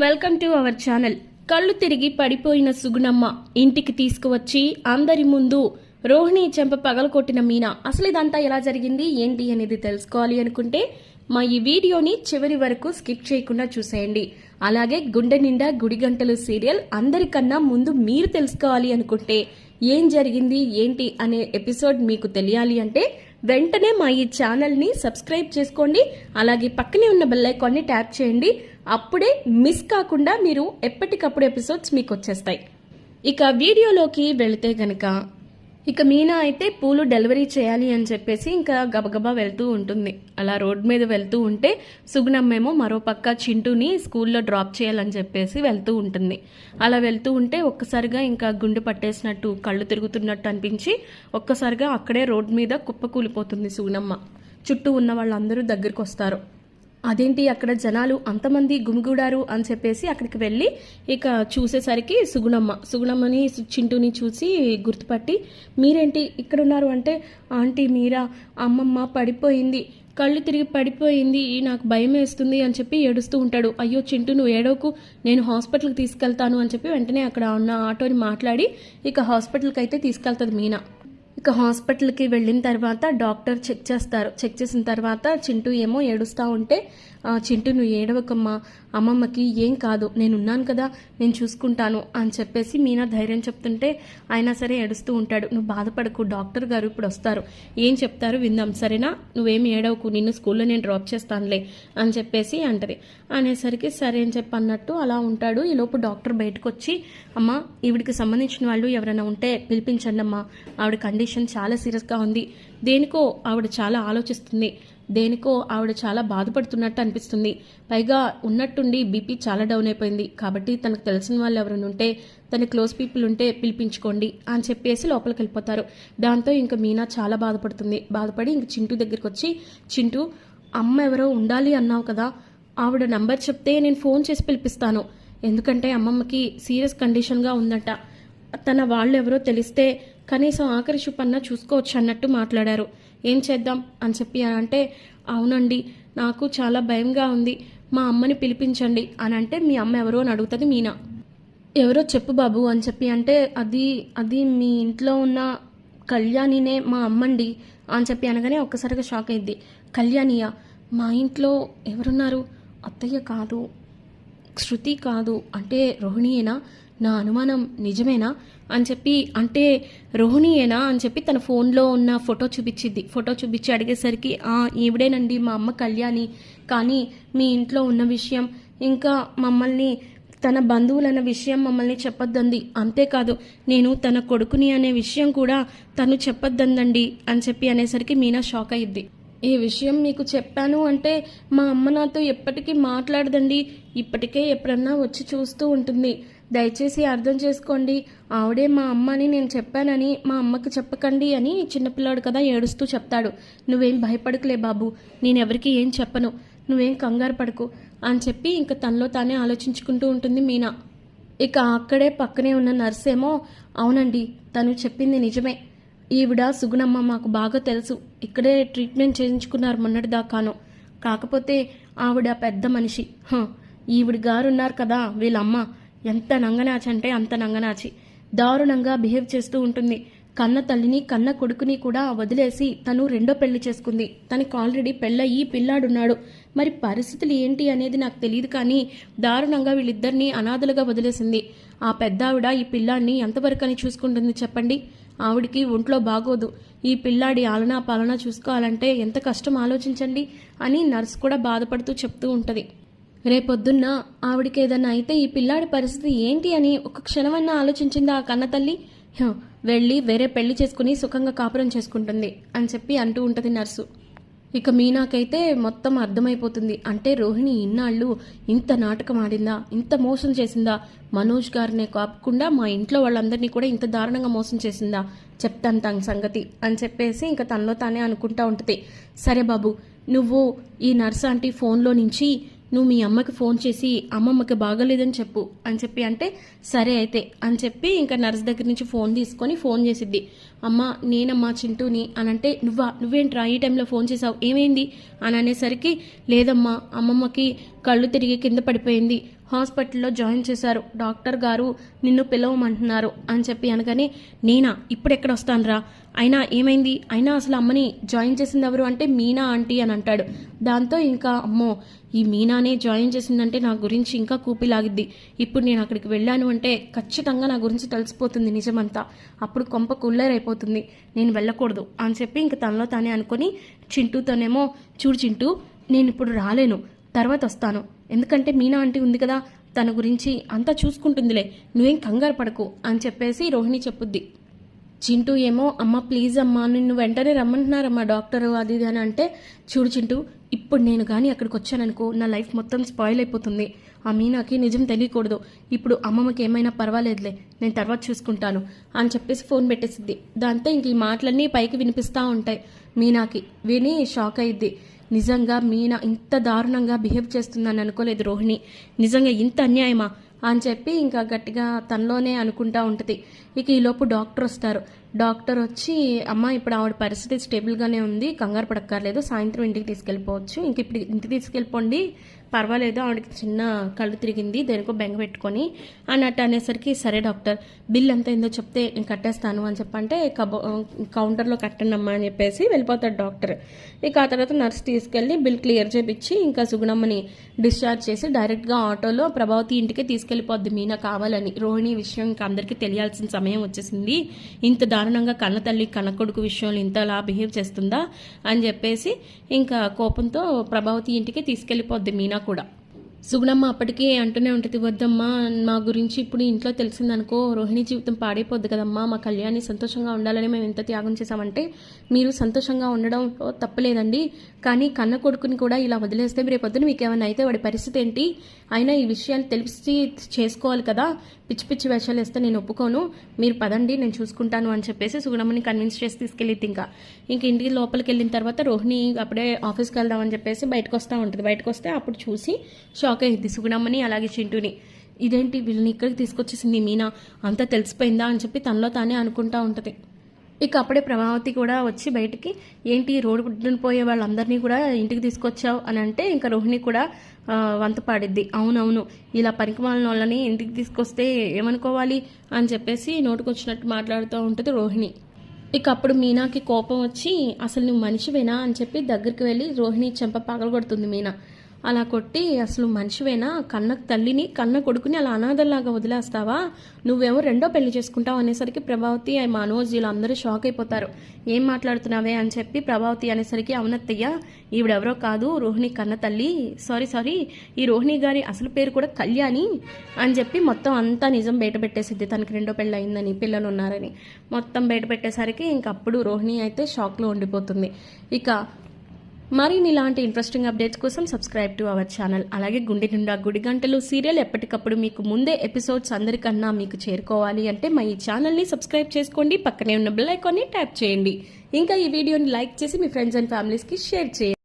Welcome to our channel. కళ్ళు తిరిగి పడిపోయిన సుగుణమ్మ ఇంటికి తీసుకువచ్చి అందరి ముందు రోహిణి చెంప పగలకొట్టిన మీనా. అసలు ఇదంతా ఎలా జరిగింది ఏంటి అనేది తెలుసుకోవాలి అనుకుంటే మా ఈ వీడియోని చివరి వరకు స్కిప్ చేయకుండా చూసేయండి. అలాగే గుండె నిండా గుడి గంటలు సీరియల్ అందరికన్నా ముందు మీరు తెలుసుకోవాలి అనుకుంటే ఏం జరిగింది ఏంటి అనే ఎపిసోడ్ మీకు తెలియాలి అంటే వెంటనే మా ఈ ఛానల్ని సబ్స్క్రైబ్ చేసుకోండి. అలాగే పక్కనే ఉన్న బెల్ ఐకాన్ని ట్యాప్ చేయండి. అప్పుడే మిస్ కాకుండా మీరు ఎప్పటికప్పుడు ఎపిసోడ్స్ మీకు వచ్చేస్తాయి. ఇక వీడియోలోకి వెళితే గనక ఇక మీనా అయితే పూలు డెలివరీ చేయాలి అని చెప్పేసి ఇంకా గబగబా వెళ్తూ ఉంటుంది. అలా రోడ్ మీద వెళ్తూ ఉంటే సుగుణమ్మేమో మరో పక్క చింటూని స్కూల్లో డ్రాప్ చేయాలని చెప్పేసి వెళ్తూ ఉంటుంది. అలా వెళ్తూ ఉంటే ఒక్కసారిగా ఇంకా గుండె పట్టేసినట్టు కళ్ళు తిరుగుతున్నట్టు అనిపించి ఒక్కసారిగా అక్కడే రోడ్ మీద కుప్పకూలిపోతుంది సుగుణమ్మ. చుట్టూ ఉన్న వాళ్ళందరూ దగ్గరికి వస్తారు. అదేంటి అక్కడ జనాలు అంతమంది గుమిగూడారు అని చెప్పేసి అక్కడికి వెళ్ళి ఇక చూసేసరికి సుగుణమ్మని చింటూని చూసి గుర్తుపట్టి మీరేంటి ఇక్కడ ఉన్నారు అంటే, ఆంటీ మీరా, అమ్మమ్మ పడిపోయింది, కళ్ళు తిరిగి పడిపోయింది, నాకు భయం వేస్తుంది అని చెప్పి ఏడుస్తూ ఉంటాడు. అయ్యో చింటూ నువ్వు ఏడవకు, నేను హాస్పిటల్కి తీసుకెళ్తాను అని చెప్పి వెంటనే అక్కడ ఉన్న ఆటోని మాట్లాడి ఇక హాస్పిటల్కి అయితే తీసుకెళ్తుంది మీనా. ఇక హాస్పిటల్కి వెళ్ళిన తర్వాత డాక్టర్ చెక్ చేస్తారు. చెక్ చేసిన తర్వాత చింటూ ఏమో ఏడుస్తూ ఉంటే, చింటూ నువ్వు ఏడవకమ్మా, అమ్మమ్మకి ఏం కాదు, నేనున్నాను కదా, నేను చూసుకుంటాను అని చెప్పేసి మీనా ధైర్యం చెప్తుంటే అయినా సరే ఏడుస్తూ ఉంటాడు. నువ్వు బాధపడకు, డాక్టర్ గారు ఇప్పుడు వస్తారు, ఏం చెప్తారు విందాం, సరేనా, నువ్వేమి ఏడవకు, నిన్ను స్కూల్లో నేను డ్రాప్ చేస్తానులే అని చెప్పేసి అంటది. అనేసరికి సరే అని చెప్పి అన్నట్టు అలా ఉంటాడు. ఈలోపు డాక్టర్ బయటకు వచ్చి, అమ్మ ఈవిడికి సంబంధించిన వాళ్ళు ఎవరైనా ఉంటే పిలిపించండి అమ్మా, ఆవిడ కండిషన్ చాలా సీరియస్గా ఉంది, దేనికో ఆవిడ చాలా ఆలోచిస్తుంది, దేనికో ఆవిడ చాలా బాధపడుతున్నట్టు అనిపిస్తుంది, పైగా ఉన్నట్టుండి బీపీ చాలా డౌన్ అయిపోయింది, కాబట్టి తనకు తెలిసిన వాళ్ళు ఎవరైనా ఉంటే, తన క్లోజ్ పీపుల్ ఉంటే పిలిపించుకోండి అని చెప్పేసి లోపలికి వెళ్ళిపోతారు. దాంతో ఇంకా మీనా చాలా బాధపడి ఇంక చింటూ దగ్గరికి వచ్చి, చింటూ అమ్మ ఎవరో ఉండాలి అన్నావు కదా, ఆవిడ నంబర్ చెప్తే నేను ఫోన్ చేసి పిలిపిస్తాను, ఎందుకంటే అమ్మమ్మకి సీరియస్ కండిషన్గా ఉందట, తన వాళ్ళు ఎవరో తెలిస్తే కనీసం ఆఖరి చూపన్నా చూసుకోవచ్చు అన్నట్టు మాట్లాడారు, ఏం చేద్దాం అని చెప్పి అంటే, అవునండి నాకు చాలా భయంగా ఉంది, మా అమ్మని పిలిపించండి అని అంటే, మీ అమ్మ ఎవరో అని అడుగుతుంది మీనా. ఎవరో చెప్పు బాబు అని చెప్పి అంటే, అది మీ ఇంట్లో ఉన్న కళ్యాణినే మా అమ్మండి అని చెప్పి అనగానే ఒక్కసారిగా షాక్ అయింది. కళ్యాణియా, మా ఇంట్లో ఎవరున్నారు, అత్తయ్య కాదు, శృతి కాదు, అంటే రోహిణియేనా, నా అనుమానం నిజమేనా అని చెప్పి అంటే, రోహిణియేనా అని చెప్పి తన ఫోన్లో ఉన్న ఫోటో చూపించి అడిగేసరికి ఈవిడేనండి మా అమ్మ కళ్యాణి, కానీ మీ ఇంట్లో ఉన్న విషయం ఇంకా మమ్మల్ని తన బంధువులన్న విషయం మమ్మల్ని చెప్పొద్దండి, అంతేకాదు నేను తన కొడుకుని అనే విషయం కూడా తను చెప్పొద్దండి అని చెప్పి అనేసరికి మీనా షాక్ అయ్యిద్ది. ఈ విషయం మీకు చెప్పాను అంటే మా అమ్మ నాతో ఎప్పటికీ మాట్లాడదండి, ఇప్పటికే ఎప్పుడన్నా వచ్చి చూస్తూ ఉంటుంది, దయచేసి అర్థం చేసుకోండి, ఆవిడే మా అమ్మని నేను చెప్పానని మా అమ్మకి చెప్పకండి అని చిన్నపిల్లాడు కదా ఏడుస్తూ చెప్తాడు. నువ్వేం భయపడకులే బాబు, నేనెవరికి ఏం చెప్పను, నువ్వేం కంగారు పడకు అని చెప్పి ఇంకా తనలో తానే ఆలోచించుకుంటూ ఉంటుంది మీనా. ఇక అక్కడే పక్కనే ఉన్న నర్సేమో, అవునండి తను చెప్పింది నిజమే, ఈవిడ సుగుణమ్మ మాకు బాగా తెలుసు, ఇక్కడే ట్రీట్మెంట్ చేయించుకున్నారు మొన్నటిదాకాను, కాకపోతే ఆవిడ పెద్ద మనిషి, ఈవిడ గారు ఉన్నారు కదా వీళ్ళమ్మ, ఎంత నంగనాచి అంటే అంత నంగనాచి, దారుణంగా బిహేవ్ చేస్తూ ఉంటుంది, కన్న తల్లిని కన్న కొడుకుని కూడా వదిలేసి తను రెండో పెళ్లి చేసుకుంది, తనకి ఆల్రెడీ పెళ్ళయి పిల్లాడున్నాడు, మరి పరిస్థితులు ఏంటి అనేది నాకు తెలియదు, కానీ దారుణంగా వీళ్ళిద్దరినీ అనాథలుగా వదిలేసింది, ఆ పెద్దావిడ ఈ పిల్లాడిని ఎంతవరకు అని చూసుకుంటుంది చెప్పండి, ఆవిడికి ఒంట్లో బాగోదు, ఈ పిల్లాడి ఆలనా పాలనా చూసుకోవాలంటే ఎంత కష్టం ఆలోచించండి అని నర్స్ కూడా బాధపడుతూ చెప్తూ ఉంటుంది. రేపొద్దున్న ఆవిడికి ఏదన్నా అయితే ఈ పిల్లాడి పరిస్థితి ఏంటి అని ఒక క్షణమన్నా ఆలోచించిందా ఆ కన్న తల్లి, వెళ్ళి వేరే పెళ్లి చేసుకుని సుఖంగా కాపురం చేసుకుంటుంది అని చెప్పి అంటూ ఉంటుంది నర్సు. ఇక మీనాకైతే మొత్తం అర్థమైపోతుంది, అంటే రోహిణి ఇన్నాళ్ళు ఇంత నాటకం ఆడిందా, ఇంత మోసం చేసిందా, మనోజ్ గారినే కాకుండా మా ఇంట్లో వాళ్ళందరినీ కూడా ఇంత దారుణంగా మోసం చేసిందా, చెప్తాను తన సంగతి అని చెప్పేసి ఇంకా తనలో తానే అనుకుంటా ఉంటుంది. సరే బాబు, నువ్వు ఈ నర్స్ ఆంటీ ఫోన్లో నుంచి నువ్వు మీ అమ్మకి ఫోన్ చేసి అమ్మమ్మకి బాగోలేదని చెప్పు అని చెప్పి అంటే, సరే అయితే అని చెప్పి ఇంకా నర్స్ దగ్గర నుంచి ఫోన్ తీసుకొని ఫోన్ చేసిద్ది. అమ్మ నేనమ్మా చింటూని అని అంటే నువ్వేంట్రా ఈ టైంలో ఫోన్ చేసావు, ఏమైంది అని అనేసరికి లేదమ్మా అమ్మమ్మకి కళ్ళు తిరిగి కింద పడిపోయింది, హాస్పిటల్లో జాయిన్ చేశారు, డాక్టర్ గారు నిన్ను పిలవమంటున్నారు అని చెప్పి అనగానే నేనా ఇప్పుడు ఎక్కడ వస్తానురా, అయినా ఏమైంది, అయినా అసలు అమ్మని జాయిన్ చేసింది ఎవరు అంటే మీనా ఆంటీ అని అంటాడు. దాంతో ఇంకా అమ్మో ఈ మీనానే జాయిన్ చేసిందంటే నా గురించి ఇంకా కూపిలాగిద్ది, ఇప్పుడు నేను అక్కడికి వెళ్ళాను అంటే ఖచ్చితంగా నా గురించి తెలిసిపోతుంది నిజమంతా, అప్పుడు కొంప కుళ్ళరైపోతుంది, నేను వెళ్ళకూడదు అని చెప్పి ఇంక తనలో తానే అనుకొని చింటూతోనేమో చూడు చింటూ నేను ఇప్పుడు రాలేను, తర్వాత వస్తాను, ఎందుకంటే మీనా ఆంటీ ఉంది కదా తన గురించి అంతా చూసుకుంటుందిలే, నువ్వేం కంగారు పడకు అని చెప్పేసి రోహిణి చెప్పుద్ది. చింటూ ఏమో అమ్మ ప్లీజ్ అమ్మా నిన్ను వెంటనే రమ్మంటున్నారమ్మా డాక్టర్ అది ఇది అని అంటే చూడు చింటూ ఇప్పుడు నేను కానీ అక్కడికి వచ్చాననుకో నా లైఫ్ మొత్తం స్పాయిల్ అయిపోతుంది, ఆ మీనాకి నిజం తెలియకూడదు, ఇప్పుడు అమ్మమ్మకి ఏమైనా పర్వాలేదులే నేను తర్వాత చూసుకుంటాను అని చెప్పేసి ఫోన్ పెట్టేసిద్ది. దాంతో ఇంక ఈ మాటలన్నీ పైకి వినిపిస్తూ ఉంటాయి. మీనాకి విని షాక్ అయ్యిద్ది. నిజంగా మీనా ఇంత దారుణంగా బిహేవ్ చేస్తుందని అనుకోలేదు రోహిణి, నిజంగా ఇంత అన్యాయమా అని చెప్పి ఇంకా గట్టిగా తనలోనే అనుకుంటా ఉంటుంది. ఇక ఈలోపు డాక్టర్ వస్తారు. డాక్టర్ వచ్చి అమ్మ ఇప్పుడు ఆవిడ పరిస్థితి స్టేబుల్గానే ఉంది, కంగారు పడక్కర్లేదు, సాయంత్రం ఇంటికి తీసుకెళ్ళిపోవచ్చు, ఇంక ఇప్పుడు ఇంటికి తీసుకెళ్ళిపోండి పర్వాలేదు, ఆవిడకి చిన్న కళ్ళు తిరిగింది దేనికో బెంగ పెట్టుకొని అన్నట్టు అనేసరికి సరే డాక్టర్ బిల్ ఎంత అయిందో చెప్తే నేను కట్టేస్తాను అని చెప్పంటే కౌంటర్లో కట్టండి అమ్మా అని చెప్పేసి వెళ్ళిపోతాడు డాక్టర్. ఇక ఆ తర్వాత నర్స్ తీసుకెళ్ళి బిల్ క్లియర్ చేపించి ఇంకా సుగుణమ్మని డిశ్చార్జ్ చేసి డైరెక్ట్గా ఆటోలో ప్రభావతి ఇంటికి తీసుకెళ్ళిపోద్ది మీనా కావాలని. రోహిణి విషయం ఇంకా అందరికీ తెలియాల్సిన సమయం వచ్చేసింది, ఇంత దారుణంగా కన్న తల్లి కన్న కొడుకు విషయంలో ఇంతలా బిహేవ్ చేస్తుందా అని చెప్పేసి ఇంకా కోపంతో ప్రభావతి ఇంటికి తీసుకెళ్ళిపోద్ది మీనా కూడా. సుగుణమ్మ అప్పటికీ అంటూనే ఉంటుంది వద్దమ్మా మా గురించి ఇప్పుడు ఇంట్లో తెలిసిందనుకో రోహిణి జీవితం పాడైపోద్ది కదమ్మా, మా కళ్యాణి సంతోషంగా ఉండాలని మేము ఎంత త్యాగం చేశామంటే మీరు సంతోషంగా ఉండడం తప్పలేదండి, కానీ కన్న కొడుకుని కూడా ఇలా వదిలేస్తే రేపొద్దున మీకు ఏమైనా అయితే వాడి పరిస్థితి ఏంటి, అయినా ఈ విషయాన్ని తెలిసి చేసుకోవాలి కదా, పిచ్చి పిచ్చి వేషాలు వేస్తే నేను ఒప్పుకోను, మీరు పదండి నేను చూసుకుంటాను అని చెప్పేసి సుగుణమ్మని కన్విన్స్ చేసి తీసుకెళ్ళిద్ది. ఇంక ఇంటికి లోపలికి వెళ్ళిన తర్వాత రోహిణి అప్పుడే ఆఫీస్కి వెళ్దామని చెప్పేసి బయటకు వస్తూ ఉంటుంది. బయటకు వస్తే అప్పుడు చూసి షాక్ అయ్యింది సుగుణమ్మని అలాగే చింటూని, ఇదేంటి వీళ్ళని ఇక్కడికి తీసుకొచ్చేసింది మీనా, అంతా తెలిసిపోయిందా అని చెప్పి తనలో తానే అనుకుంటా ఉంటుంది. ఇక అప్పుడే ప్రభావతి కూడా వచ్చి బయటికి ఏంటి రోడ్డు పుట్టుని పోయే వాళ్ళందరినీ కూడా ఇంటికి తీసుకొచ్చావు అని అంటే ఇంకా రోహిణి కూడా వంత పాడిద్ది. అవునవును ఇలా పనికిమాలిన వాళ్ళని ఇంటికి తీసుకొస్తే ఏమనుకోవాలి అని చెప్పేసి నోటుకొచ్చినట్టు మాట్లాడుతూ ఉంటుంది రోహిణి. ఇక అప్పుడు మీనాకి కోపం వచ్చి అసలు నువ్వు మనిషివేనా అని చెప్పి దగ్గరికి వెళ్ళి రోహిణి చెంప పగలగొడుతుంది మీనా. అలా కొట్టి అసలు మనిషివేనా, కన్న తల్లిని కన్న కొడుకుని అలా అనాథల్లాగా వదిలేస్తావా, నువ్వేమో రెండో పెళ్లి చేసుకుంటావు అనేసరికి ప్రభావతి మనోజ్ వీళ్ళందరూ షాక్ అయిపోతారు. ఏం మాట్లాడుతున్నావే అని చెప్పి ప్రభావతి అనేసరికి అవునత్తయ్య ఈవిడెవరో కాదు రోహిణి కన్న తల్లి, సారీ ఈ రోహిణి గారి అసలు పేరు కూడా కళ్యాణి అని చెప్పి మొత్తం అంతా నిజం బయట పెట్టేసిద్ది, తనకి రెండో పెళ్ళి అయిందని పిల్లలు ఉన్నారని మొత్తం బయట పెట్టేసరికి ఇంకప్పుడు రోహిణి అయితే షాక్లో ఉండిపోతుంది. ఇక మరిన్ని ఇలాంటి ఇంట్రెస్టింగ్ అప్డేట్స్ కోసం సబ్స్క్రైబ్ టు అవర్ ఛానల్. అలాగే గుండె నిండా గుడి గంటలు సీరియల్ ఎప్పటికప్పుడు మీకు ముందే ఎపిసోడ్స్ అందరికన్నా మీకు చేరుకోవాలి అంటే మా ఈ ఛానల్ని సబ్స్క్రైబ్ చేసుకోండి, పక్కనే ఉన్న బెల్ ఐకాన్ని ట్యాప్ చేయండి, ఇంకా ఈ వీడియోని లైక్ చేసి మీ ఫ్రెండ్స్ అండ్ ఫ్యామిలీస్కి షేర్ చేయండి.